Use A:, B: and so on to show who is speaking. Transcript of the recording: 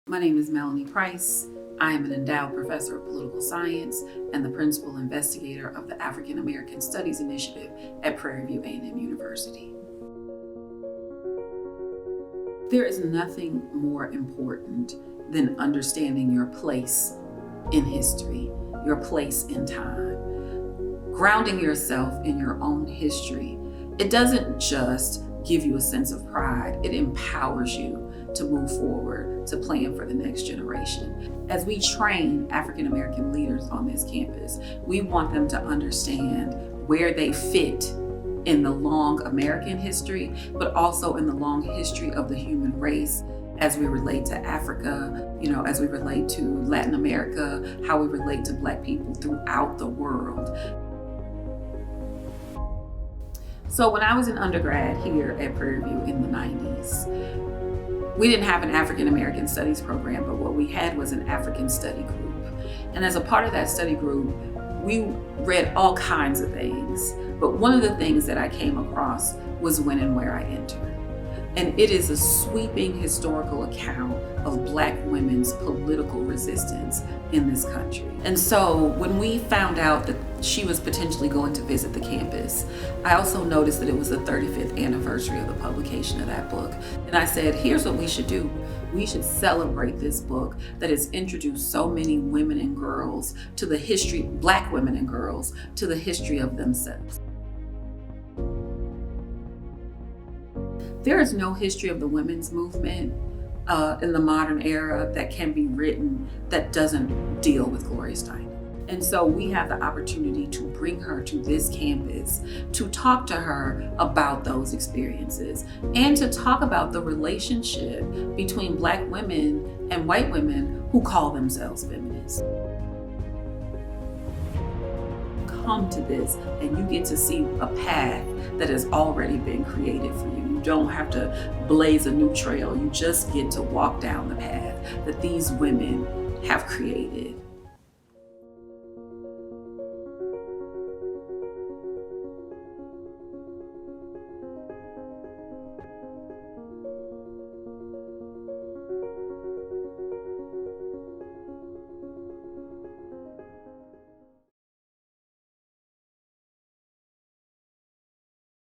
A: My name is Melanie Price. I am an endowed professor of political science and the principal investigator of the African American Studies Initiative at Prairie View A&M University. There is nothing more important than understanding your place in history, your place in time. Grounding yourself in your own history, it doesn't just give you a sense of pride, it empowers you to move forward, to plan for the next generation. As we train African American leaders on this campus, we want them to understand where they fit in the long American history, but also in the long history of the human race as we relate to Africa, as we relate to Latin America, how we relate to Black people throughout the world. So when I was an undergrad here at Prairie View in the 90s, we didn't have an African American Studies program, but what we had was an African study group. And as a part of that study group, we read all kinds of things. But one of the things that I came across was When and Where I Entered. And it is a sweeping historical account of Black women's political resistance in this country. And so when we found out that she was potentially going to visit the campus, I also noticed that it was the 35th anniversary of the publication of that book. And I said, here's what we should do. We should celebrate this book that has introduced so many women and girls to the history, Black women and girls, to the history of themselves. There is no history of the women's movement in the modern era that can be written that doesn't deal with Gloria Steinem. And so we have the opportunity to bring her to this campus, to talk to her about those experiences, and to talk about the relationship between Black women and white women who call themselves feminists. Come to this and you get to see a path that has already been created for you. You don't have to blaze a new trail. You just get to walk down the path that these women have created.